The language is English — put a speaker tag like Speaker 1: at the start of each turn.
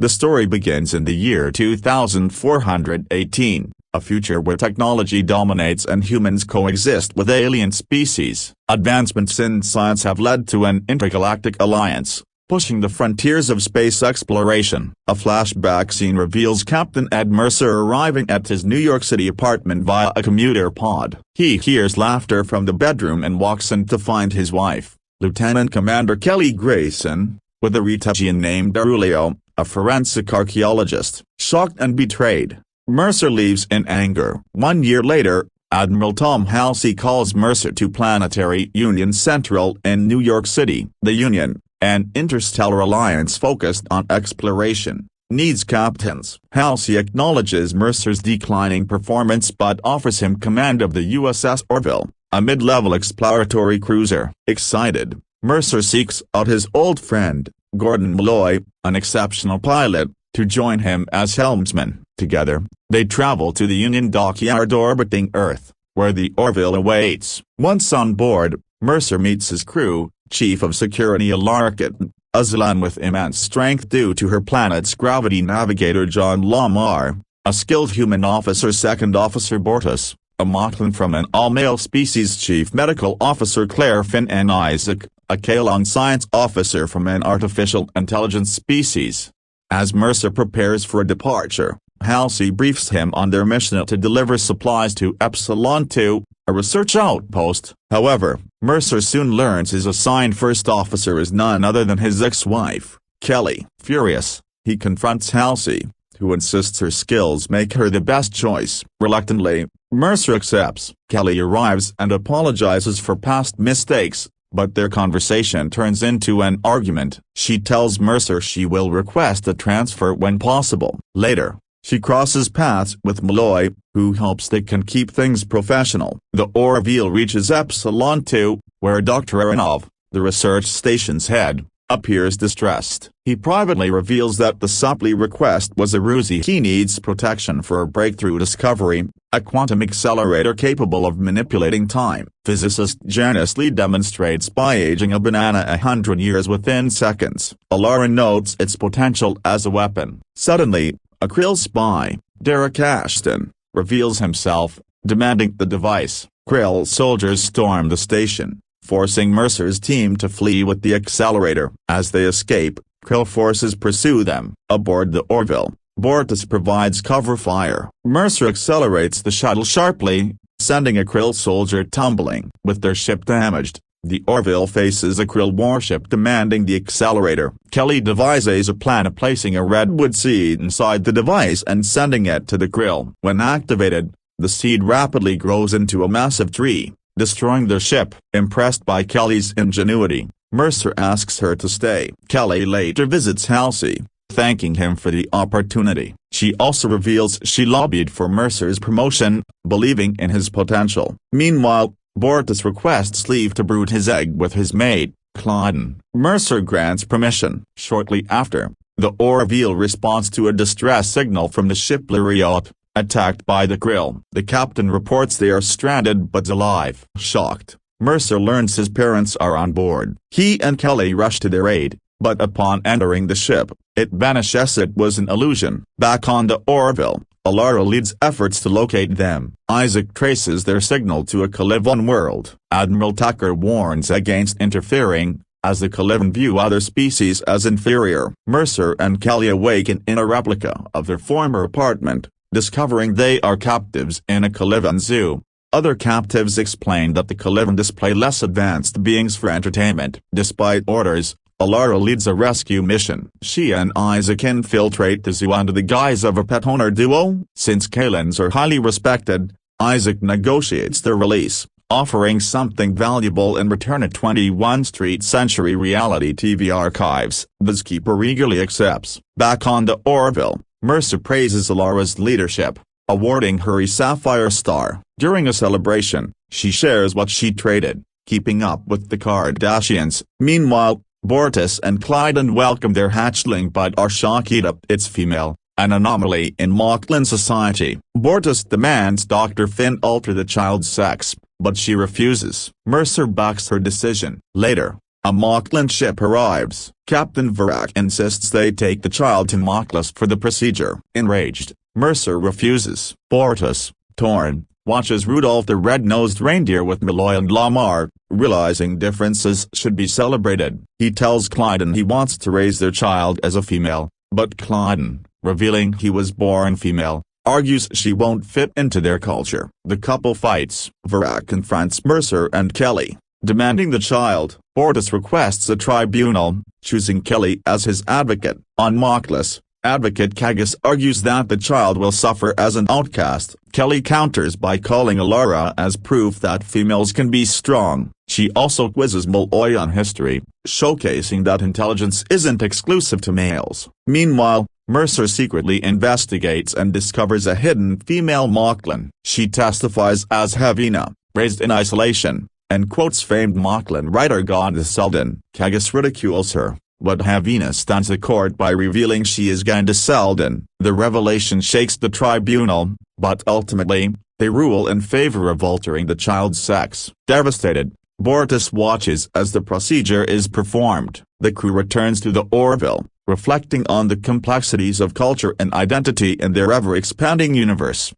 Speaker 1: The story begins in the year 2418, a future where technology dominates and humans coexist with alien species. Advancements in science have led to an intergalactic alliance, pushing the frontiers of space exploration. A flashback scene reveals Captain Ed Mercer arriving at his New York City apartment via a commuter pod. He hears laughter from the bedroom and walks in to find his wife, Lieutenant Commander Kelly Grayson, with a Retagian named Aurelio, a forensic archaeologist. Shocked and betrayed, Mercer leaves in anger. 1 year later, Admiral Tom Halsey calls Mercer to Planetary Union Central in New York City. The Union, an interstellar alliance focused on exploration, needs captains. Halsey acknowledges Mercer's declining performance but offers him command of the USS Orville, a mid-level exploratory cruiser. Excited, Mercer seeks out his old friend, Gordon Malloy, an exceptional pilot, to join him as helmsman. Together, they travel to the Union dockyard orbiting Earth, where the Orville awaits. Once on board, Mercer meets his crew, Chief of Security Alarkit, a Zelan with immense strength due to her planet's gravity navigator John Lamar, a skilled human officer Second Officer Bortus, a Motlin from an all-male species Chief Medical Officer Claire Finn and Isaac, a Kalon science officer from an artificial intelligence species. As Mercer prepares for departure, Halsey briefs him on their mission to deliver supplies to Epsilon 2, a research outpost. However, Mercer soon learns his assigned first officer is none other than his ex-wife, Kelly. Furious, he confronts Halsey, who insists her skills make her the best choice. Reluctantly, Mercer accepts. Kelly arrives and apologizes for past mistakes, but their conversation turns into an argument. She tells Mercer she will request a transfer when possible. Later, she crosses paths with Malloy, who hopes they can keep things professional. The Orville reaches Epsilon 2, where Dr. Aronov, the research station's head, appears distressed. He privately reveals that the supply request was a ruse. He needs protection for a breakthrough discovery, a quantum accelerator capable of manipulating time. Physicist Janice Lee demonstrates by aging a banana 100 years within seconds. Alara notes its potential as a weapon. Suddenly, a Krill spy, Derek Ashton, reveals himself, demanding the device. Krill soldiers storm the station, forcing Mercer's team to flee with the accelerator. As they escape, Krill forces pursue them. Aboard the Orville, Bortus provides cover fire. Mercer accelerates the shuttle sharply, sending a Krill soldier tumbling. With their ship damaged, the Orville faces a Krill warship demanding the accelerator. Kelly devises a plan of placing a redwood seed inside the device and sending it to the Krill. When activated, the seed rapidly grows into a massive tree, destroying their ship. Impressed by Kelly's ingenuity, Mercer asks her to stay. Kelly later visits Halsey, thanking him for the opportunity. She also reveals she lobbied for Mercer's promotion, believing in his potential. Meanwhile, Bortus requests leave to brood his egg with his mate, Claudine. Mercer grants permission. Shortly after, the Orville responds to a distress signal from the ship Lariat, attacked by the Krill. The captain reports they are stranded but alive. Shocked, Mercer learns his parents are on board. He and Kelly rush to their aid, but upon entering the ship, it vanishes. It was an illusion. Back on the Orville, Alara leads efforts to locate them. Isaac traces their signal to a Kalivan world. Admiral Tucker warns against interfering, as the Kalivan view other species as inferior. Mercer and Kelly awaken in a replica of their former apartment, discovering they are captives in a Kalivan zoo. Other captives explain that the Kalivan display less advanced beings for entertainment. Despite orders, Alara leads a rescue mission. She and Isaac infiltrate the zoo under the guise of a pet owner duo. Since Kalans are highly respected, Isaac negotiates their release, offering something valuable in return. At 21st Street Century Reality TV archives. The zookeeper eagerly accepts. Back on the Orville, Mercer praises Alara's leadership, awarding her a Sapphire Star. During a celebration, she shares what she traded, keeping up with the Kardashians. Meanwhile, Bortus and Clyden welcome their hatchling but are shocked it's female, an anomaly in Moclan society. Bortus demands Dr. Finn alter the child's sex, but she refuses. Mercer backs her decision. Later, A Moclan ship arrives. Captain Varak insists they take the child to Moclus for the procedure. Enraged, Mercer refuses. Bortus, torn, watches Rudolph the red-nosed reindeer with Malloy and Lamar, realizing differences should be celebrated. He tells Clyden he wants to raise their child as a female, but Clyden, revealing he was born female, argues she won't fit into their culture. The couple fights. Varak confronts Mercer and Kelly, demanding the child. Bortus requests a tribunal, choosing Kelly as his advocate. On Moclus, Advocate Kagas argues that the child will suffer as an outcast. Kelly counters by calling Alara as proof that females can be strong. She also quizzes Malloy on history, showcasing that intelligence isn't exclusive to males. Meanwhile, Mercer secretly investigates and discovers a hidden female Moclan. She testifies as Havina, raised in isolation, and quotes famed Moclan writer Goddess Selden. Kagas ridicules her, but Havina stuns the court by revealing she is Ganda Selden. The revelation shakes the tribunal, but ultimately, they rule in favor of altering the child's sex. Devastated, Bortus watches as the procedure is performed. The crew returns to the Orville, reflecting on the complexities of culture and identity in their ever-expanding universe.